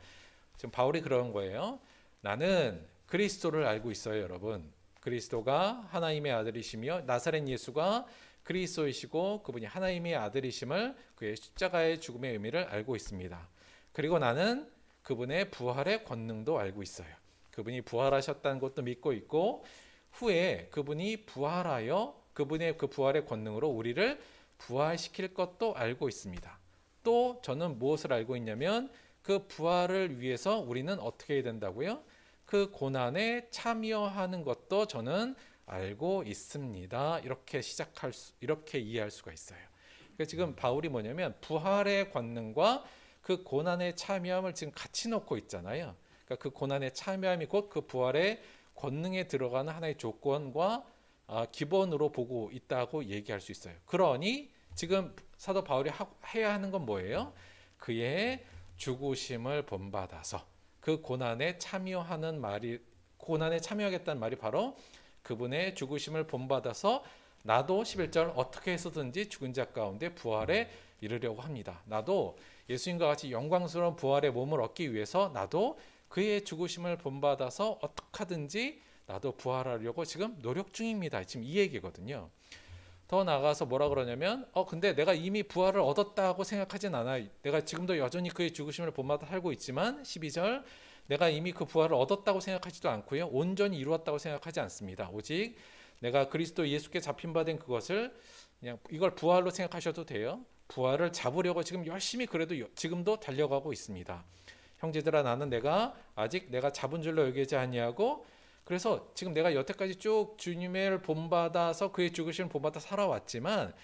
지금 바울이 그런 거예요. 나는 그리스도를 알고 있어요, 여러분. 그리스도가 하나님의 아들이시며 나사렛 예수가 그리스도이시고 그분이 하나님의 아들이심을, 그의 십자가의 죽음의 의미를 알고 있습니다. 그리고 나는 그분의 부활의 권능도 알고 있어요. 그분이 부활하셨다는 것도 믿고 있고, 후에 그분이 부활하여 그분의 그 부활의 권능으로 우리를 부활시킬 것도 알고 있습니다. 또 저는 무엇을 알고 있냐면, 그 부활을 위해서 우리는 어떻게 해야 된다고요? 그 고난에 참여하는 것도 저는 알고 있습니다. 이렇게 이해할 수가 있어요. 그러니까 지금 바울이 뭐냐면 부활의 권능과 그 고난에 참여함을 지금 같이 놓고 있잖아요. 그러니까 그 고난에 참여함이 곧 그 부활의 권능에 들어가는 하나의 조건과 기본으로 보고 있다고 얘기할 수 있어요. 그러니 지금 사도 바울이 해야 하는 건 뭐예요? 그의 죽으심을 본받아서 그 고난에 참여하겠다는 말이 바로 그분의 죽으심을 본받아서 나도 11절 어떻게 해서든지 죽은 자 가운데 부활에 이르려고 합니다. 나도 예수님과 같이 영광스러운 부활의 몸을 얻기 위해서 나도 그의 죽으심을 본받아서 어떻게 하든지 나도 부활하려고 지금 노력 중입니다. 지금 이 얘기거든요. 더 나아가서 뭐라 그러냐면 근데 내가 이미 부활을 얻었다고 생각하진 않아요. 내가 지금도 여전히 그의 죽으심을 본받아 살고 있지만 12절 내가 이미 그 부활을 얻었다고 생각하지도 않고요. 온전히 이루었다고 생각하지 않습니다. 오직 내가 그리스도 예수께 잡힌 바 된 그것을, 그냥 이걸 부활로 생각하셔도 돼요. 부활을 잡으려고 지금 열심히 그래도 지금도 달려가고 있습니다. 형제들아, 나는 아직 내가 잡은 줄로 여기지 아니하고, 그래서 지금 내가 여태까지 쭉 주님을 본받아서 그의 죽으심을 본받아 살아왔지만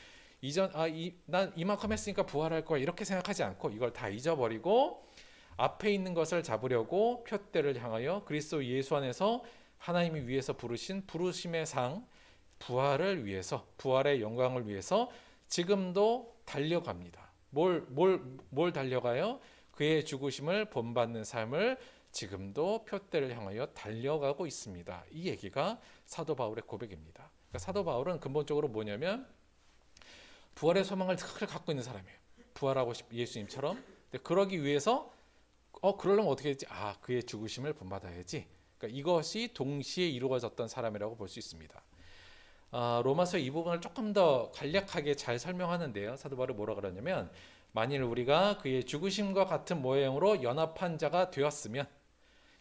난 이만큼 했으니까 부활할 거야 이렇게 생각하지 않고 이걸 다 잊어버리고 앞에 있는 것을 잡으려고 표대를 향하여 그리스도 예수 안에서 하나님이 위에서 부르신 부르심의 상, 부활을 위해서, 부활의 영광을 위해서 지금도 달려갑니다. 뭘 달려가요? 그의 죽으심을 본받는 삶을 지금도 표대를 향하여 달려가고 있습니다. 이 얘기가 사도 바울의 고백입니다. 그러니까 사도 바울은 근본적으로 뭐냐면 부활의 소망을 늘 갖고 있는 사람이에요. 부활하고 싶은 예수님처럼. 근데 그러기 위해서 그러려면 어떻게 했지? 그의 죽으심을 본받아야지. 그러니까 이것이 동시에 이루어졌던 사람이라고 볼 수 있습니다. 로마서 이 부분을 조금 더 간략하게 잘 설명하는데요. 사도 바울이 뭐라 그러냐면, 만일 우리가 그의 죽으심과 같은 모형으로 연합한 자가 되었으면,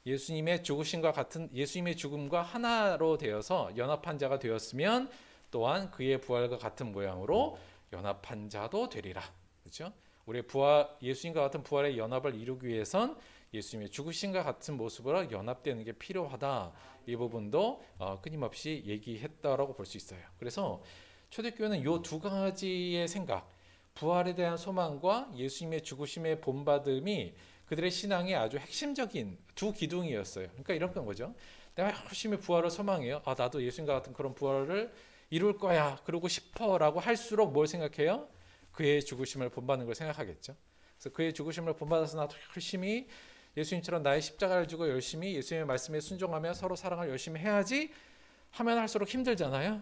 예수님의 죽으심과 같은 예수님의 죽음과 하나로 되어서 연합한 자가 되었으면 또한 그의 부활과 같은 모양으로 연합한 자도 되리라. 그렇죠? 우리의 부활 예수님과 같은 부활의 연합을 이루기 위해선 예수님의 죽으심과 같은 모습으로 연합되는 게 필요하다. 이 부분도 끊임없이 얘기했다라고 볼 수 있어요. 그래서 초대교회는 이 두 가지의 생각, 부활에 대한 소망과 예수님의 죽으심의 본받음이 그들의 신앙의 아주 핵심적인 두 기둥이었어요. 그러니까 이런 건 거죠. 내가 열심히 부활을 소망해요. 나도 예수님과 같은 그런 부활을 이룰 거야. 그러고 싶어라고 할수록 뭘 생각해요? 그의 죽으심을 본받는 걸 생각하겠죠. 그래서 그의 죽으심을 본받아서 나도 열심히 예수님처럼 나의 십자가를 지고 열심히 예수님의 말씀에 순종하며 서로 사랑을 열심히 해야지 하면 할수록 힘들잖아요.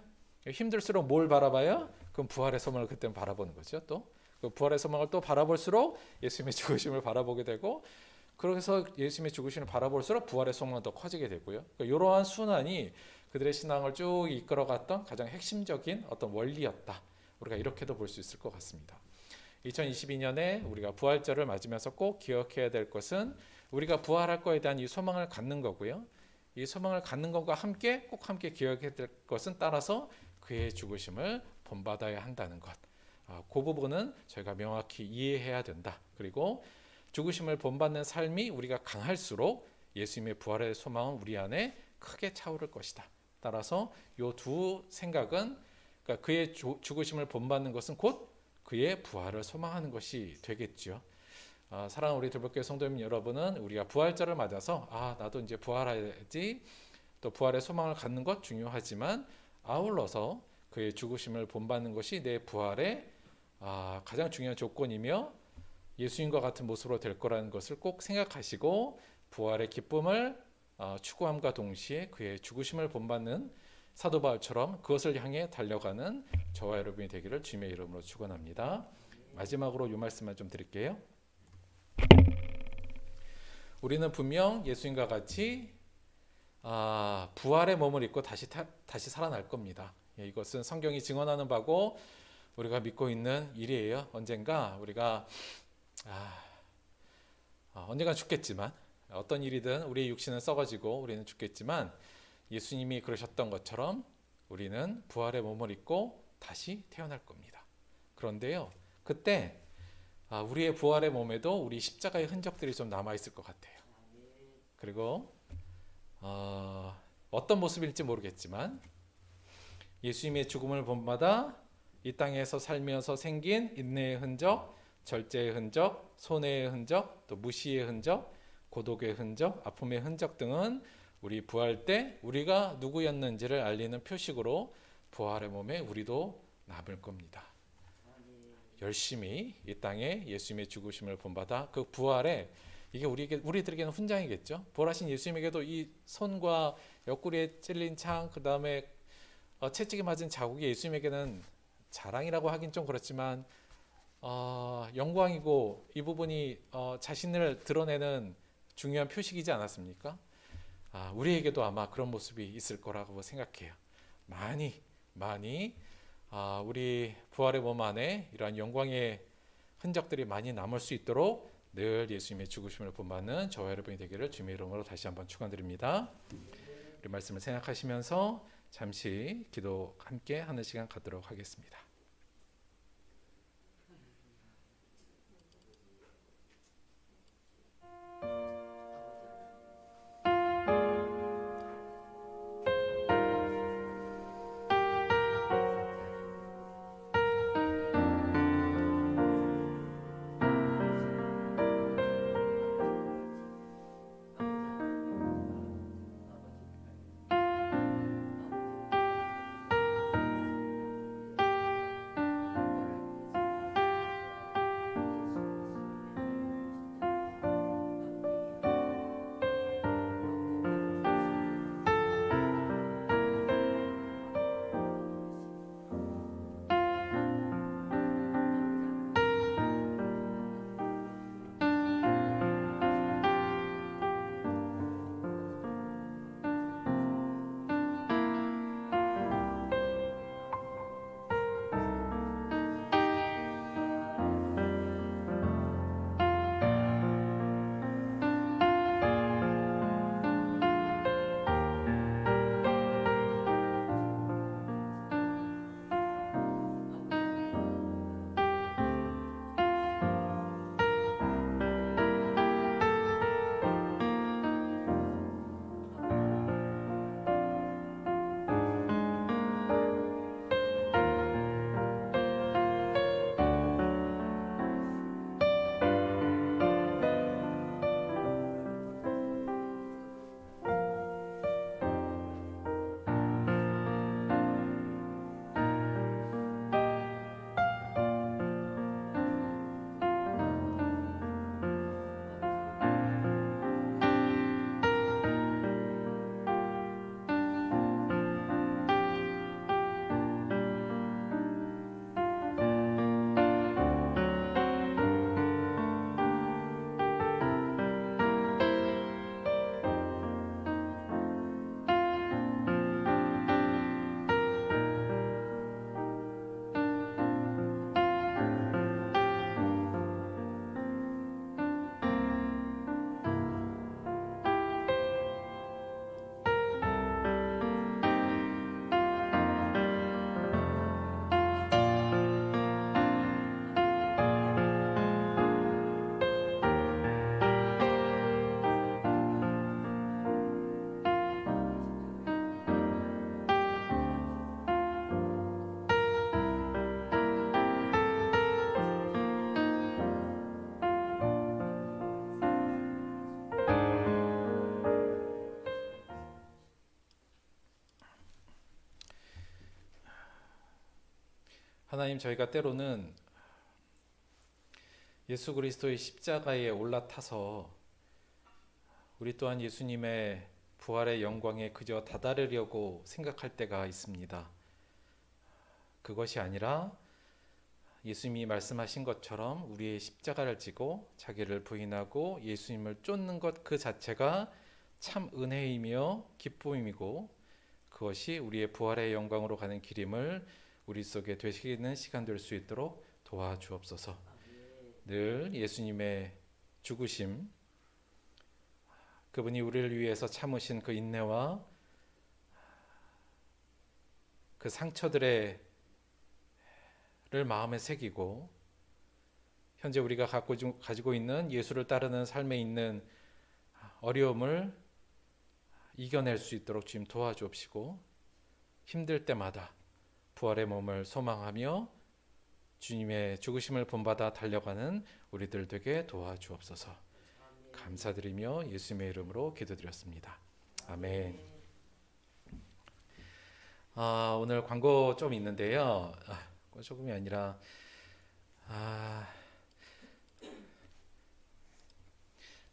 힘들수록 뭘 바라봐요? 그럼 부활의 소망을 그때는 바라보는 거죠. 또 그 부활의 소망을 또 바라볼수록 예수님의 죽으심을 바라보게 되고, 그래서 예수님의 죽으심을 바라볼수록 부활의 소망은 더 커지게 되고요. 그러니까 이러한 순환이 그들의 신앙을 쭉 이끌어갔던 가장 핵심적인 어떤 원리였다. 우리가 이렇게도 볼 수 있을 것 같습니다. 2022년에 우리가 부활절을 맞으면서 꼭 기억해야 될 것은 우리가 부활할 거에 대한 이 소망을 갖는 거고요. 이 소망을 갖는 것과 함께 꼭 함께 기억해야 될 것은 따라서 그의 죽으심을 본받아야 한다는 것. 그 부분은 저희가 명확히 이해해야 된다. 그리고 죽으심을 본받는 삶이 우리가 강할수록 예수님의 부활의 소망은 우리 안에 크게 차오를 것이다. 따라서 이 두 생각은, 그러니까 그의 죽으심을 본받는 것은 곧 그의 부활을 소망하는 것이 되겠죠. 사랑하는 우리 들복교회 성도님 여러분은 우리가 부활절을 맞아서 나도 이제 부활해야지, 또 부활의 소망을 갖는 것 중요하지만 아울러서 그의 죽으심을 본받는 것이 내 부활의 가장 중요한 조건이며 예수님과 같은 모습으로 될 거라는 것을 꼭 생각하시고 부활의 기쁨을 추구함과 동시에 그의 죽으심을 본받는 사도 바울처럼 그것을 향해 달려가는 저와 여러분이 되기를 주님의 이름으로 축원합니다. 마지막으로 이 말씀만 좀 드릴게요. 우리는 분명 예수님과 같이 부활의 몸을 입고 다시 살아날 겁니다. 이것은 성경이 증언하는 바고 우리가 믿고 있는 일이에요. 언젠가 우리가 언젠가 죽겠지만, 어떤 일이든 우리의 육신은 썩어지고 우리는 죽겠지만 예수님이 그러셨던 것처럼 우리는 부활의 몸을 입고 다시 태어날 겁니다. 그런데요, 그때 우리의 부활의 몸에도 우리 십자가의 흔적들이 좀 남아있을 것 같아요. 그리고 어떤 모습일지 모르겠지만 예수님의 죽음을 본받아 이 땅에서 살면서 생긴 인내의 흔적, 절제의 흔적, 손해의 흔적, 또 무시의 흔적, 고독의 흔적, 아픔의 흔적 등은 우리 부활 때 우리가 누구였는지를 알리는 표식으로 부활의 몸에 우리도 남을 겁니다. 열심히 이 땅에 예수님의 죽으심을 본받아 그 부활에, 이게 우리들에게는 훈장이겠죠. 부활하신 예수님에게도 이 손과 옆구리에 찔린 창, 그 다음에 채찍에 맞은 자국이 예수님에게는 자랑이라고 하긴 좀 그렇지만 영광이고 이 부분이 자신을 드러내는 중요한 표식이지 않았습니까? 우리에게도 아마 그런 모습이 있을 거라고 생각해요. 많이 우리 부활의 몸 안에 이러한 영광의 흔적들이 많이 남을 수 있도록 늘 예수님의 죽으심을 본받는 저와 여러분이 되기를 주님의 이름으로 다시 한번 축원드립니다. 우리 말씀을 생각하시면서 잠시 기도 함께 하는 시간 갖도록 하겠습니다. 하나님, 저희가 때로는 예수 그리스도의 십자가에 올라타서 우리 또한 예수님의 부활의 영광에 그저 다다르려고 생각할 때가 있습니다. 그것이 아니라 예수님이 말씀하신 것처럼 우리의 십자가를 지고 자기를 부인하고 예수님을 쫓는 것 그 자체가 참 은혜이며 기쁨이고, 그것이 우리의 부활의 영광으로 가는 길임을 우리 속에 되시는 시간 될 수 있도록 도와주옵소서. 늘 예수님의 죽으심, 그분이 우리를 위해서 참으신 그 인내와 그 상처들을 마음에 새기고, 현재 우리가 가지고 있는 예수를 따르는 삶에 있는 어려움을 이겨낼 수 있도록 주님 도와주옵시고, 힘들 때마다 부활의 몸을 소망하며 주님의 죽으심을 본받아 달려가는 우리들 되게 도와주옵소서. 감사드리며 예수님의 이름으로 기도드렸습니다. 아멘. 오늘 광고 좀 있는데요. 조금이 아니라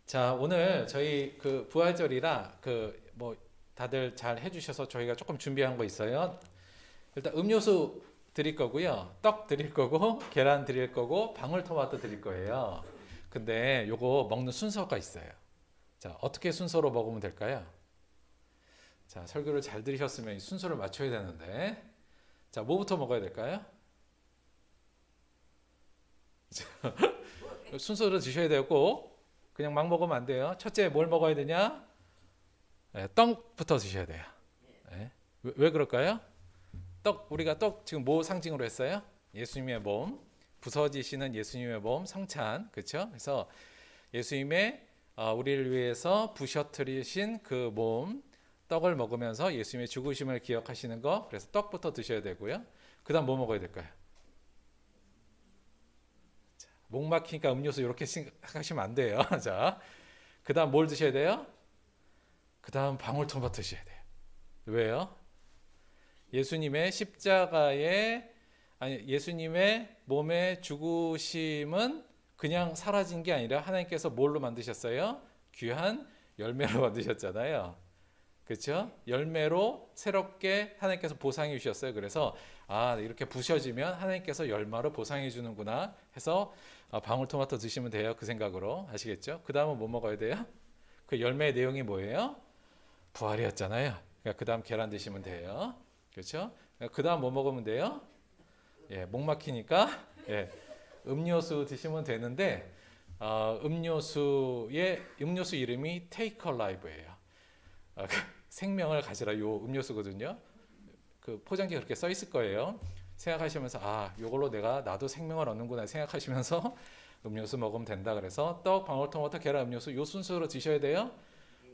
자, 오늘 저희 그 부활절이라 뭐 다들 잘 해주셔서 저희가 조금 준비한 거 있어요. 일단 음료수 드릴 거고요, 떡 드릴 거고, 계란 드릴 거고, 방울토마토 드릴 거예요. 근데 요거 먹는 순서가 있어요. 자, 어떻게 순서로 먹으면 될까요? 자, 설교를 잘 들으셨으면 이 순서를 맞춰야 되는데, 자, 뭐부터 먹어야 될까요? 순서를 드셔야 되고, 그냥 막 먹으면 안 돼요. 첫째 뭘 먹어야 되냐? 네, 떡부터 드셔야 돼요. 네. 왜 그럴까요? 우리가 떡 지금 뭐 상징으로 했어요? 예수님의 몸, 부서지시는 예수님의 몸, 성찬, 그렇죠? 그래서 예수님의 우리를 위해서 부셔뜨리신 그 몸, 떡을 먹으면서 예수님의 죽으심을 기억하시는 거, 그래서 떡부터 드셔야 되고요. 그 다음 뭐 먹어야 될까요? 자, 목 막히니까 음료수 이렇게 생각하시면 안 돼요. 자, 그 다음 뭘 드셔야 돼요? 그 다음 방울토마토 드셔야 돼요. 왜요? 예수님의 예수님의 몸의 죽으심은 그냥 사라진 게 아니라 하나님께서 뭘로 만드셨어요? 귀한 열매로 만드셨잖아요. 그렇죠? 열매로 새롭게 하나님께서 보상해 주셨어요. 그래서 이렇게 부셔지면 하나님께서 열매로 보상해 주는구나 해서 방울토마토 드시면 돼요. 그 생각으로. 아시겠죠? 그 다음은 뭐 먹어야 돼요? 그 열매의 내용이 뭐예요? 부활이었잖아요. 그러니까 그 다음 계란 드시면 돼요. 그렇죠? 그 다음 뭐 먹으면 돼요? 예, 목 막히니까 음료수 드시면 되는데, 음료수 이름이 Take a Live예요. 생명을 가지라, 요 음료수거든요. 그 포장지 그렇게 써 있을 거예요. 생각하시면서 요걸로 나도 생명을 얻는구나 생각하시면서 음료수 먹으면 된다. 그래서 떡, 방울토마토, 계란, 음료수 요 순서로 드셔야 돼요.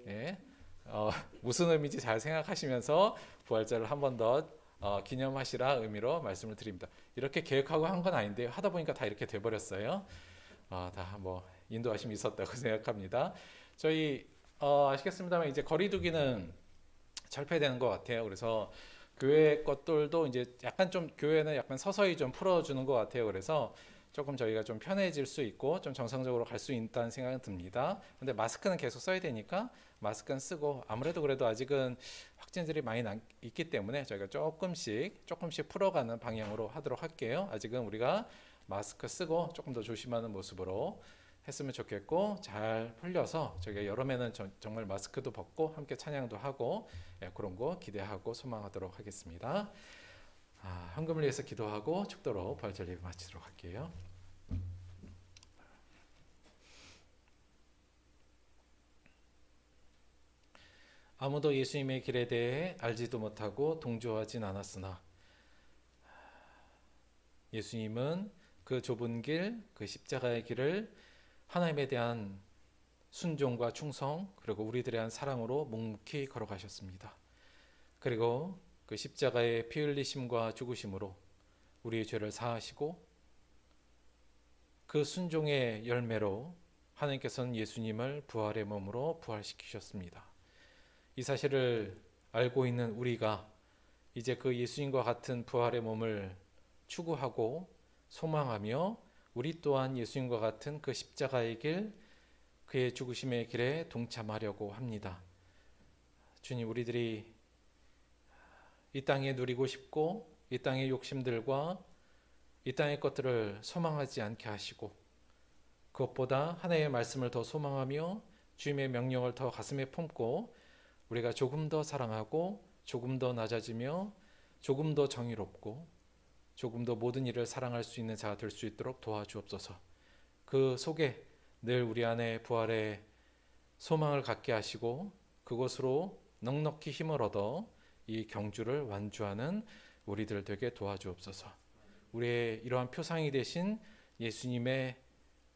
예. 무슨 의미인지 잘 생각하시면서 부활절을 한 번 더 기념하시라 의미로 말씀을 드립니다. 이렇게 계획하고 한 건 아닌데 하다 보니까 다 이렇게 돼버렸어요. 다 뭐 인도하심이 있었다고 생각합니다. 저희 아시겠습니다만 이제 거리두기는 철폐되는 것 같아요. 그래서 교회 것들도 이제 약간 좀 교회는 약간 서서히 좀 풀어주는 것 같아요. 그래서 조금 저희가 좀 편해질 수 있고 좀 정상적으로 갈 수 있다는 생각은 듭니다. 근데 마스크는 계속 써야 되니까 마스크는 쓰고, 아무래도 그래도 아직은 확진들이 많이 있기 때문에 저희가 조금씩 풀어가는 방향으로 하도록 할게요. 아직은 우리가 마스크 쓰고 조금 더 조심하는 모습으로 했으면 좋겠고, 잘 풀려서 저희가 여름에는 정말 마스크도 벗고 함께 찬양도 하고 그런 거 기대하고 소망하도록 하겠습니다. 헌금을 위해서 기도하고 축도로 부활절 예배 마치도록 할게요. 아무도 예수님의 길에 대해 알지도 못하고 동조하진 않았으나 예수님은 그 좁은 길, 그 십자가의 길을 하나님에 대한 순종과 충성, 그리고 우리들에 대한 사랑으로 묵묵히 걸어가셨습니다. 그리고 그 십자가의 피 흘리심과 죽으심으로 우리의 죄를 사하시고, 그 순종의 열매로 하나님께서는 예수님을 부활의 몸으로 부활시키셨습니다. 이 사실을 알고 있는 우리가 이제 그 예수님과 같은 부활의 몸을 추구하고 소망하며 우리 또한 예수님과 같은 그 십자가의 길, 그의 죽으심의 길에 동참하려고 합니다. 주님, 우리들이 이 땅에 누리고 싶고 이 땅의 욕심들과 이 땅의 것들을 소망하지 않게 하시고 그것보다 하나님의 말씀을 더 소망하며 주님의 명령을 더 가슴에 품고 우리가 조금 더 사랑하고 조금 더 낮아지며 조금 더 정의롭고 조금 더 모든 일을 사랑할 수 있는 자가 될 수 있도록 도와주옵소서. 그 속에 늘 우리 안에 부활의 소망을 갖게 하시고 그것으로 넉넉히 힘을 얻어 이 경주를 완주하는 우리들 되게 도와주옵소서. 우리의 이러한 표상이 되신 예수님의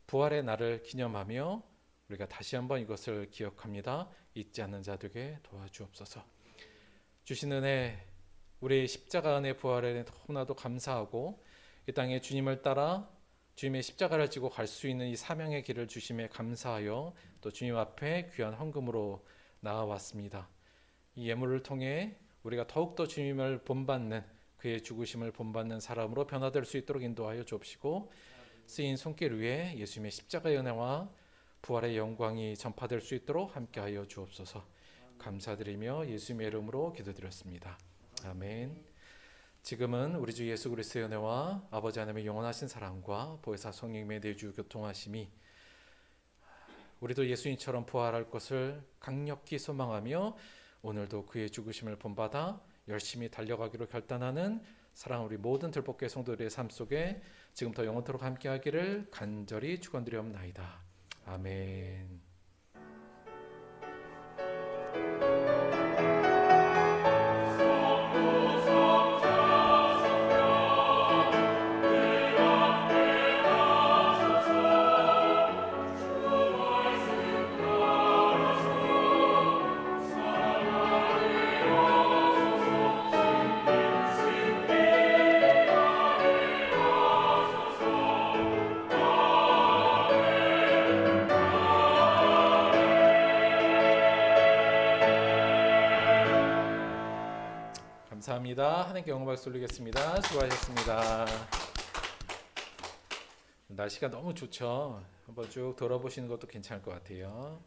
부활의 날을 기념하며 우리가 다시 한번 이것을 기억합니다. 잊지 않는 자 되게 도와주옵소서. 주신 은혜, 우리의 십자가 은혜 부활에 너무나도 감사하고 이 땅에 주님을 따라 주님의 십자가를 지고 갈 수 있는 이 사명의 길을 주심에 감사하여 또 주님 앞에 귀한 헌금으로 나아왔습니다. 이 예물을 통해 우리가 더욱더 주님을 본받는 그의 죽으심을 본받는 사람으로 변화될 수 있도록 인도하여 주옵시고 쓰인 손길 위에 예수님의 십자가의 은혜와 부활의 영광이 전파될 수 있도록 함께하여 주옵소서. 감사드리며 예수님의 이름으로 기도드렸습니다. 아멘. 지금은 우리 주 예수 그리스도의 은혜와 아버지 하나님의 영원하신 사랑과 보혜사 성령님의 내주 교통하심이 우리도 예수님처럼 부활할 것을 강력히 소망하며 오늘도 그의 죽으심을 본받아 열심히 달려가기로 결단하는 사랑 우리 모든 들복교회 성도들의 삶 속에 지금부터 영원토록 함께하기를 간절히 축원드리옵나이다. 아멘. 감사합니다. 하나님께 영광 박수 올리겠습니다. 수고하셨습니다. 날씨가 너무 좋죠. 한번 쭉 돌아보시는 것도 괜찮을 것 같아요.